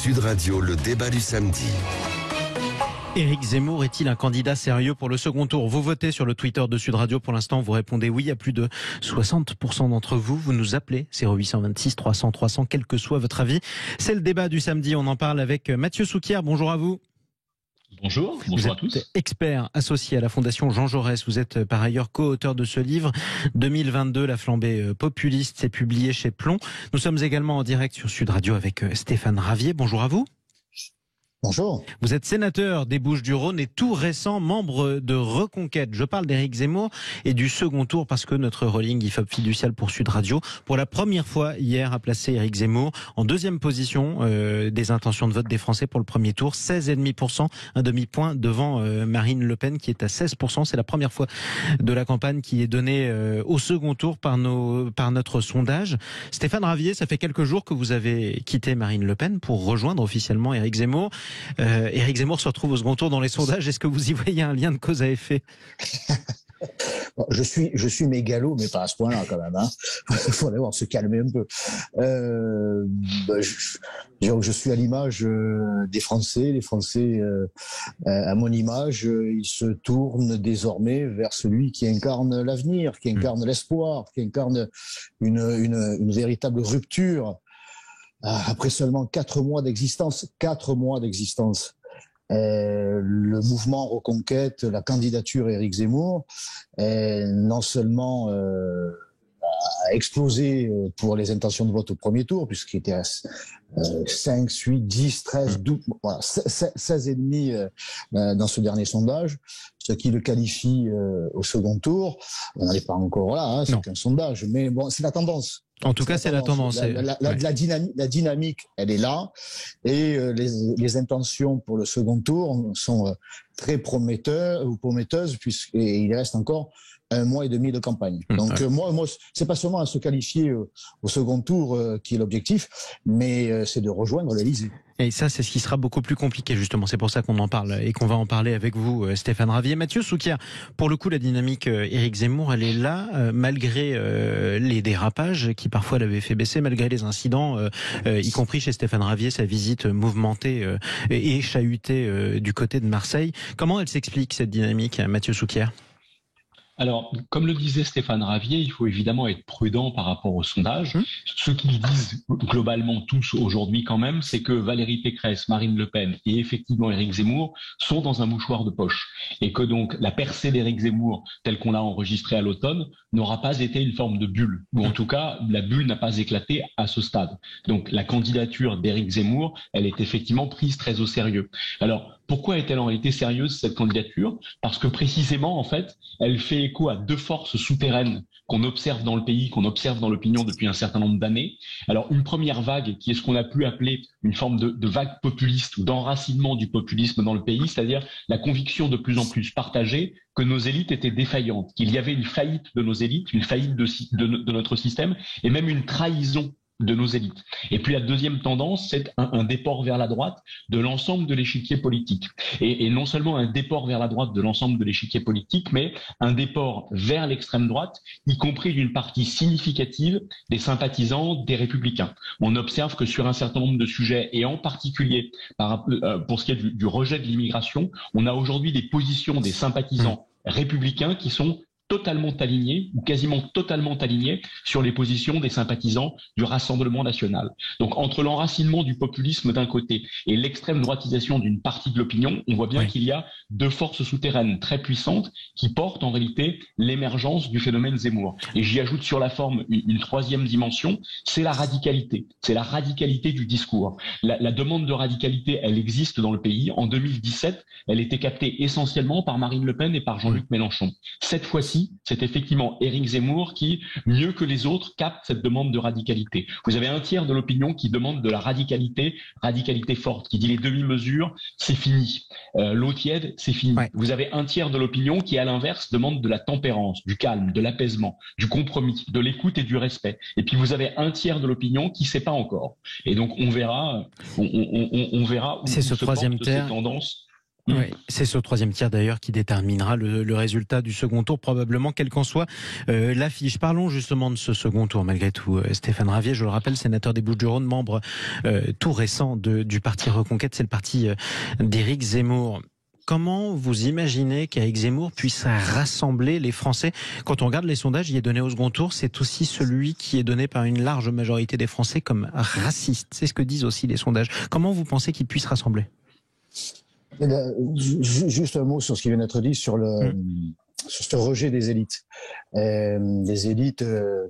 Sud Radio, le débat du samedi. Éric Zemmour est-il un candidat sérieux pour le second tour? Vous votez sur le Twitter de Sud Radio. Pour l'instant, vous répondez oui à plus de 60% d'entre vous. Vous nous appelez 0826 300 300, quel que soit votre avis. C'est le débat du samedi. On en parle avec Mathieu Souquier. Bonjour à vous. Bonjour à tous. Vous êtes expert associé à la Fondation Jean Jaurès. Vous êtes par ailleurs co-auteur de ce livre 2022, la flambée populiste. C'est publié chez Plomb. Nous sommes également en direct sur Sud Radio avec Stéphane Ravier. Bonjour à vous. Bonjour. Vous êtes sénateur des Bouches-du-Rhône et tout récent membre de Reconquête. Je parle d'Éric Zemmour et du second tour parce que notre rolling IFOP fiducial pour Sud Radio, pour la première fois hier, a placé Éric Zemmour en deuxième position des intentions de vote des Français pour le premier tour. 16,5%, un demi-point devant Marine Le Pen qui est à 16%. C'est la première fois de la campagne qui est donnée au second tour par notre sondage. Stéphane Ravier, ça fait quelques jours que vous avez quitté Marine Le Pen pour rejoindre officiellement Éric Zemmour. Éric Zemmour se retrouve au second tour dans les sondages. Est-ce que vous y voyez un lien de cause à effet? Bon, je suis mégalo, mais pas à ce point-là quand même. Il faut d'abord se calmer un peu. Je suis à l'image des Français. Les Français, à mon image, ils se tournent désormais vers celui qui incarne l'avenir, qui incarne l'espoir, qui incarne une véritable rupture. Après seulement 4 mois d'existence, le mouvement Reconquête, la candidature Éric Zemmour, non seulement a explosé pour les intentions de vote au premier tour, puisqu'il était à 5, 8, 10, 13, 12, voilà, 16 et demi dans ce dernier sondage, ce qui le qualifie au second tour. On n'en est pas encore là, c'est qu'un sondage, mais bon, c'est la tendance. En tout cas, c'est la tendance. La dynamique, elle est là, et les intentions pour le second tour sont très prometteuses, puisqu'il reste encore 1 mois et demi de campagne. Donc moi, c'est pas seulement à se qualifier au second tour qui est l'objectif, mais c'est de rejoindre l'Élysée. Et ça, c'est ce qui sera beaucoup plus compliqué, justement. C'est pour ça qu'on en parle et qu'on va en parler avec vous, Stéphane Ravier. Mathieu Souquier, pour le coup, la dynamique Éric Zemmour, elle est là, malgré les dérapages qui parfois l'avaient fait baisser, malgré les incidents, y compris chez Stéphane Ravier, sa visite mouvementée et chahutée du côté de Marseille. Comment elle s'explique, cette dynamique, Mathieu Souquier ? Alors, comme le disait Stéphane Ravier, il faut évidemment être prudent par rapport au sondage. Ce qu'ils disent globalement tous aujourd'hui quand même, c'est que Valérie Pécresse, Marine Le Pen et effectivement Éric Zemmour sont dans un mouchoir de poche. Et que donc la percée d'Éric Zemmour, telle qu'on l'a enregistrée à l'automne, n'aura pas été une forme de bulle. Ou en tout cas, la bulle n'a pas éclaté à ce stade. Donc la candidature d'Éric Zemmour, elle est effectivement prise très au sérieux. Alors, pourquoi est-elle en réalité sérieuse, cette candidature? Parce que précisément, en fait, elle fait écho à 2 forces souterraines qu'on observe dans le pays, qu'on observe dans l'opinion depuis un certain nombre d'années. Alors, une première vague qui est ce qu'on a pu appeler une forme de vague populiste ou d'enracinement du populisme dans le pays, c'est-à-dire la conviction de plus en plus partagée que nos élites étaient défaillantes, qu'il y avait une faillite de nos élites, une faillite de notre système et même une trahison de nos élites. Et puis la deuxième tendance, c'est un déport vers la droite de l'ensemble de l'échiquier politique. Et non seulement un déport vers la droite de l'ensemble de l'échiquier politique, mais un déport vers l'extrême droite, y compris d'une partie significative des sympathisants des Républicains. On observe que sur un certain nombre de sujets, et en particulier pour ce qui est du rejet de l'immigration, on a aujourd'hui des positions des sympathisants républicains qui sont totalement alignés ou quasiment totalement alignés sur les positions des sympathisants du Rassemblement national. Donc entre l'enracinement du populisme d'un côté et l'extrême droitisation d'une partie de l'opinion, on voit bien qu'il y a 2 forces souterraines très puissantes qui portent en réalité l'émergence du phénomène Zemmour. Et j'y ajoute sur la forme une 3e dimension, c'est la radicalité. C'est la radicalité du discours. La demande de radicalité, elle existe dans le pays. En 2017, elle était captée essentiellement par Marine Le Pen et par Jean-Luc Mélenchon. Cette fois-ci, c'est effectivement Éric Zemmour qui, mieux que les autres, capte cette demande de radicalité. Vous avez un tiers de l'opinion qui demande de la radicalité forte, qui dit les demi-mesures, c'est fini. L'eau tiède, c'est fini. Ouais. Vous avez un tiers de l'opinion qui, à l'inverse, demande de la tempérance, du calme, de l'apaisement, du compromis, de l'écoute et du respect. Et puis vous avez un tiers de l'opinion qui ne sait pas encore. Et donc on verra, on verra où c'est ce se troisième portent tiers. Ces tendances. Oui, c'est ce troisième tiers d'ailleurs qui déterminera le résultat du second tour, probablement, quelle qu'en soit l'affiche. Parlons justement de ce second tour, malgré tout. Stéphane Ravier, je le rappelle, sénateur des Bouches-du-Rhône, membre tout récent du parti Reconquête, c'est le parti d'Éric Zemmour. Comment vous imaginez qu'Éric Zemmour puisse rassembler les Français? Quand on regarde les sondages, il est donné au second tour, c'est aussi celui qui est donné par une large majorité des Français comme raciste. C'est ce que disent aussi les sondages. Comment vous pensez qu'il puisse rassembler? Juste un mot sur ce qui vient d'être dit sur sur ce rejet des élites. Des élites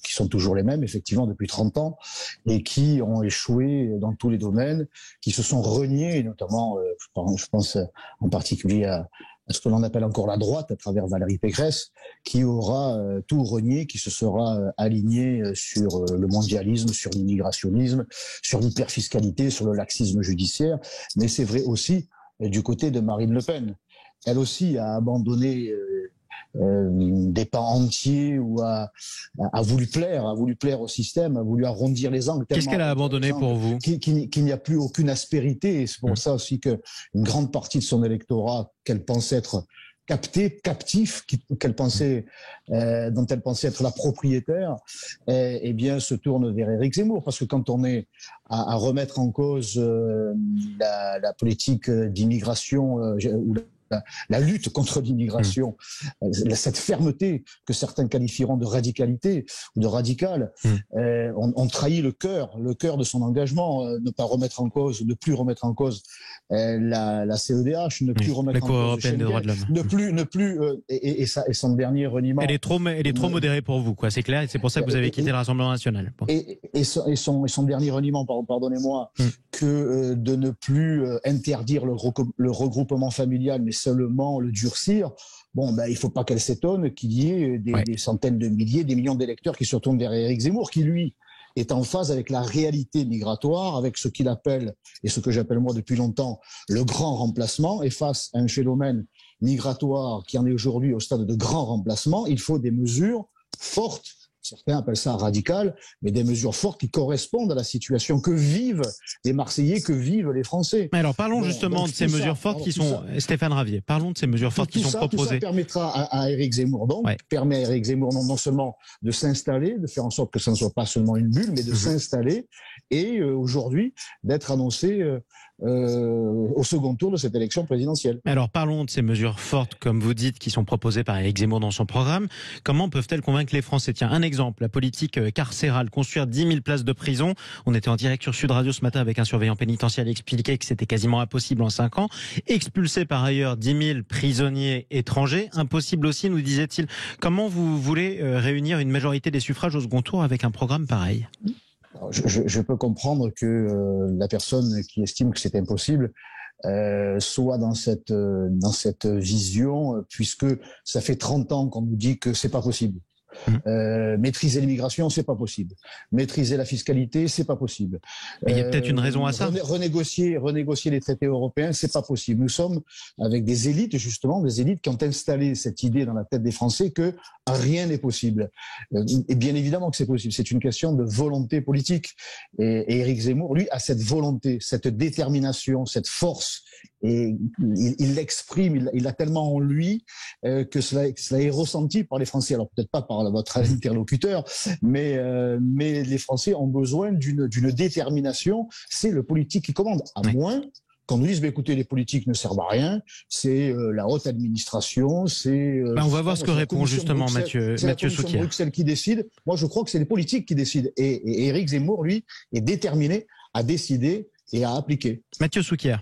qui sont toujours les mêmes, effectivement, depuis 30 ans, et qui ont échoué dans tous les domaines, qui se sont reniés, notamment, je pense en particulier à ce que l'on appelle encore la droite, à travers Valérie Pécresse, qui aura tout renié, qui se sera aligné sur le mondialisme, sur l'immigration, sur l'hyperfiscalité, sur le laxisme judiciaire. Mais c'est vrai aussi du côté de Marine Le Pen. Elle aussi a abandonné des pans entiers ou a voulu plaire au système, a voulu arrondir les angles. Qu'est-ce qu'elle a abandonné pour vous? Qu'il n'y a plus aucune aspérité. Et c'est pour ça aussi qu'une grande partie de son électorat, qu'elle pensait être captif, dont elle pensait être la propriétaire, eh bien, se tourne vers Éric Zemmour. Parce que quand on est à remettre en cause la politique d'immigration ou la lutte contre l'immigration, cette fermeté que certains qualifieront de radicalité ou de radical, on trahit le cœur de son engagement, ne plus remettre en cause la CEDH, ne plus remettre en cause européenne des droits de l'homme, et son dernier reniement. Elle est trop modérée pour vous, quoi. C'est clair, et c'est pour ça que vous avez quitté le Rassemblement national. Bon. Et son dernier reniement, pardonnez-moi, que de ne plus interdire le regroupement familial, mais seulement le durcir. Bon, il faut pas qu'elle s'étonne qu'il y ait des centaines de milliers, des millions d'électeurs qui se retournent vers Éric Zemmour, qui lui est en phase avec la réalité migratoire, avec ce qu'il appelle, et ce que j'appelle moi depuis longtemps, le grand remplacement. Et face à un phénomène migratoire qui en est aujourd'hui au stade de grand remplacement, il faut des mesures fortes. Certains appellent ça radical, mais des mesures fortes qui correspondent à la situation que vivent les Marseillais, que vivent les Français. Mais alors parlons justement de ces mesures fortes qui sont... Stéphane Ravier, parlons de ces mesures fortes qui sont proposées. Tout ça permettra à Éric Zemmour, permet à Éric Zemmour non seulement de s'installer, de faire en sorte que ça ne soit pas seulement une bulle, mais de s'installer et aujourd'hui d'être annoncé au second tour de cette élection présidentielle. Alors parlons de ces mesures fortes, comme vous dites, qui sont proposées par Éric Zemmour dans son programme. Comment peuvent-elles convaincre les Français? Tiens, un exemple, la politique carcérale, construire 10 000 places de prison. On était en direct sur Sud Radio ce matin avec un surveillant pénitentiaire qui expliquait que c'était quasiment impossible en 5 ans. Expulser par ailleurs 10 000 prisonniers étrangers, impossible aussi, nous disait-il. Comment vous voulez réunir une majorité des suffrages au second tour avec un programme pareil? Je peux comprendre que la personne qui estime que c'est impossible soit dans cette vision, puisque ça fait 30 ans qu'on nous dit que c'est pas possible. Maîtriser l'immigration, c'est pas possible. Maîtriser la fiscalité, c'est pas possible. Mais il y a peut-être une raison à ça. Renégocier les traités européens, c'est pas possible. Nous sommes avec des élites, justement, des élites qui ont installé cette idée dans la tête des Français que rien n'est possible. Et bien évidemment que c'est possible. C'est une question de volonté politique. Et Éric Zemmour, lui, a cette volonté, cette détermination, cette force. Et il l'exprime, il l'a tellement en lui que cela est ressenti par les Français. Alors peut-être pas par votre interlocuteur, mais les Français ont besoin d'une détermination. C'est le politique qui commande, à moins qu'on nous dise, écoutez, les politiques ne servent à rien, c'est la haute administration, c'est... on va voir ce que répond justement Mathieu Souquier. Bruxelles qui décide. Moi, je crois que c'est les politiques qui décident. Et Éric Zemmour, lui, est déterminé à décider et à appliquer. Mathieu Souquier.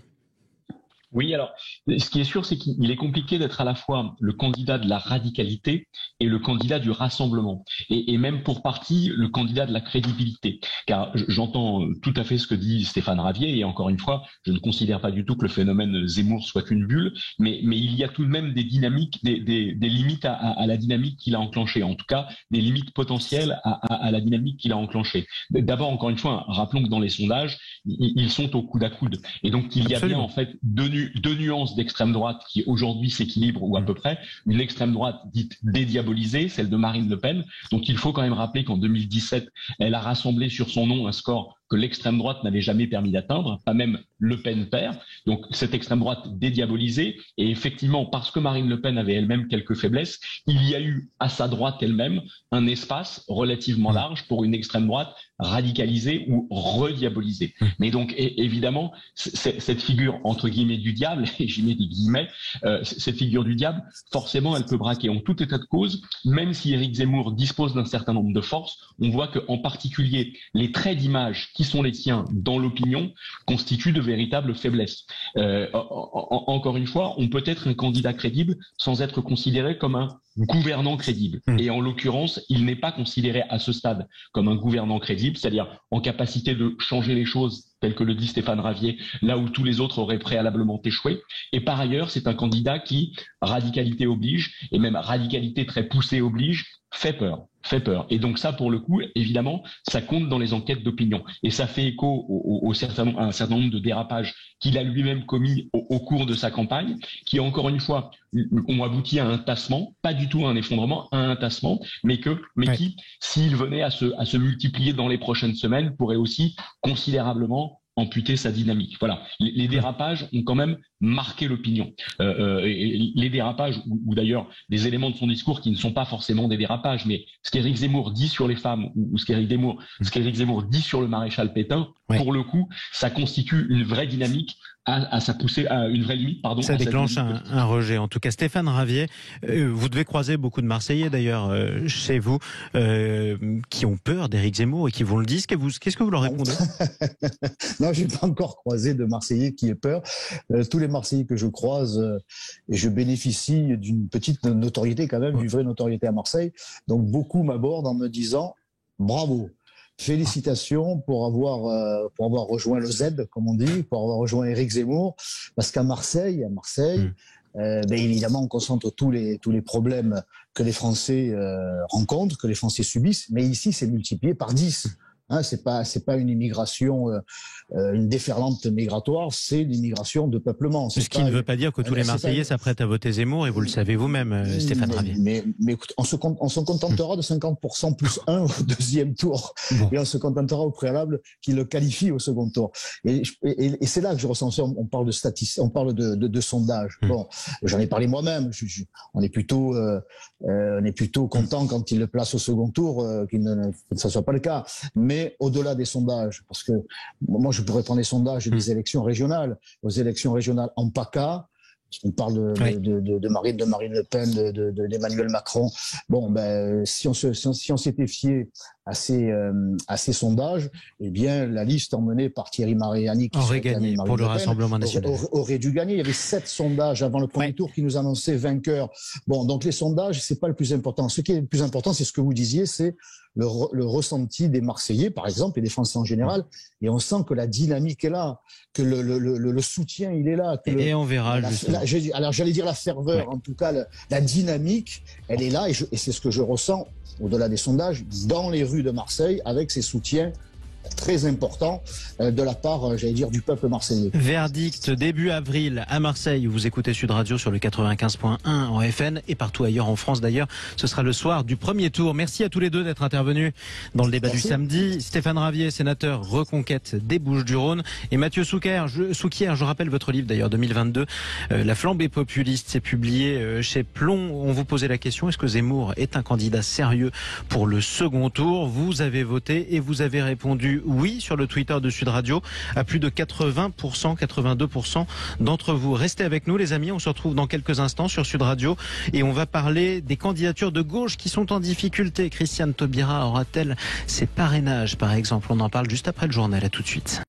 Oui, alors, ce qui est sûr, c'est qu'il est compliqué d'être à la fois le candidat de la radicalité et le candidat du rassemblement. Et même pour partie, le candidat de la crédibilité. Car j'entends tout à fait ce que dit Stéphane Ravier, et encore une fois, je ne considère pas du tout que le phénomène Zemmour soit qu'une bulle, mais il y a tout de même des dynamiques, des limites à la dynamique qu'il a enclenchée. En tout cas, des limites potentielles à la dynamique qu'il a enclenchée. D'abord, encore une fois, rappelons que dans les sondages, ils sont au coude à coude. Et donc, il y a bien, en fait, deux nuances d'extrême droite qui aujourd'hui s'équilibrent, ou à peu près. Une extrême droite dite dédiabolisée, celle de Marine Le Pen. Donc il faut quand même rappeler qu'en 2017, elle a rassemblé sur son nom un score que l'extrême droite n'avait jamais permis d'atteindre, pas même Le Pen père. Donc cette extrême droite dédiabolisée, et effectivement, parce que Marine Le Pen avait elle-même quelques faiblesses, il y a eu à sa droite elle-même un espace relativement large pour une extrême droite radicalisée ou rediabolisée. Mais donc évidemment, cette figure entre guillemets du diable, et j'y mets des guillemets, cette figure du diable, forcément elle peut braquer. En tout état de cause, même si Éric Zemmour dispose d'un certain nombre de forces, on voit qu'en particulier les traits d'image qui sont les siens dans l'opinion constituent de véritables faiblesses. Encore une fois, on peut être un candidat crédible sans être considéré comme un gouvernant crédible. Et en l'occurrence, il n'est pas considéré à ce stade comme un gouvernant crédible, c'est-à-dire en capacité de changer les choses, tel que le dit Stéphane Ravier, là où tous les autres auraient préalablement échoué. Et par ailleurs, c'est un candidat qui, radicalité oblige, et même radicalité très poussée oblige, fait peur. Et donc ça, pour le coup, évidemment, ça compte dans les enquêtes d'opinion. Et ça fait écho à un certain nombre de dérapages qu'il a lui-même commis au cours de sa campagne, qui, encore une fois, ont abouti à un tassement, pas du tout à un effondrement, à un tassement, mais qui, s'il venait à se multiplier dans les prochaines semaines, pourrait aussi considérablement amputer sa dynamique. Voilà, les dérapages ont quand même marqué l'opinion. Les dérapages, ou d'ailleurs des éléments de son discours qui ne sont pas forcément des dérapages, mais ce qu'Éric Zemmour dit sur les femmes, ou ce qu'Éric Zemmour dit sur le maréchal Pétain, pour le coup, ça constitue une vraie dynamique à sa poussée, à une vraie limite, pardon. Ça déclenche un rejet. En tout cas, Stéphane Ravier, vous devez croiser beaucoup de Marseillais d'ailleurs chez vous, qui ont peur d'Éric Zemmour et qui vous le disent. Qu'est-ce que vous leur répondez? Non, je n'ai pas encore croisé de Marseillais qui aient peur. Tous les Marseillais que je croise, et je bénéficie d'une petite notoriété quand même, d'une vraie notoriété à Marseille. Donc beaucoup m'abordent en me disant bravo. Félicitations pour avoir rejoint le Z, comme on dit, pour avoir rejoint Éric Zemmour, parce qu'à Marseille, évidemment, on concentre tous les problèmes que les Français rencontrent, que les Français subissent, mais ici, c'est multiplié par 10. Hein, c'est pas une immigration, une déferlante migratoire, c'est l'immigration de peuplement. Ce qui ne veut pas dire que tous les Marseillais s'apprêtent à voter Zemmour, et vous le savez vous-même, Stéphane Ravier. Mais écoute, on se contentera de 50% plus 1 au deuxième tour, et on se contentera au préalable qu'il le qualifie au second tour. Et c'est là que je ressens ça. On parle de statistiques, on parle de sondages. Bon, j'en ai parlé moi-même. On est plutôt content quand il le place au second tour, que ça soit pas le cas. Mais au-delà des sondages, parce que moi je pourrais prendre les sondages des élections régionales, aux élections régionales en PACA, on parle de Marine Le Pen, d'Emmanuel Macron. Bon, si on s'était fié à ces sondages, eh bien la liste emmenée par Thierry Mariani, qui aurait gagné pour le Rassemblement national, aurait dû gagner. Il y avait 7 sondages avant le premier tour qui nous annonçaient vainqueur. Bon, donc les sondages, c'est pas le plus important. Ce qui est le plus important, c'est ce que vous disiez, c'est le ressenti des Marseillais, par exemple, et des Français en général. Et on sent que la dynamique est là, que le soutien, il est là. Et on verra. Alors j'allais dire la ferveur, en tout cas la dynamique, elle est là, et c'est ce que je ressens au-delà des sondages dans les rues de Marseille, avec ces soutiens très important de la part, j'allais dire, du peuple marseillais. Verdict début avril à Marseille. Vous écoutez Sud Radio sur le 95.1 en FN et partout ailleurs en France d'ailleurs. Ce sera le soir du premier tour. Merci à tous les deux d'être intervenus dans le débat du samedi. Stéphane Ravier, sénateur Reconquête des Bouches-du-Rhône, et Mathieu Souquier, je rappelle votre livre d'ailleurs 2022, La flambée populiste, c'est publié chez Plomb. On vous posait la question, est-ce que Zemmour est un candidat sérieux pour le second tour? Vous avez voté et vous avez répondu oui sur le Twitter de Sud Radio à plus de 80%, 82% d'entre vous. Restez avec nous les amis, on se retrouve dans quelques instants sur Sud Radio et on va parler des candidatures de gauche qui sont en difficulté. Christiane Taubira aura-t-elle ses parrainages par exemple? On en parle juste après le journal, à tout de suite.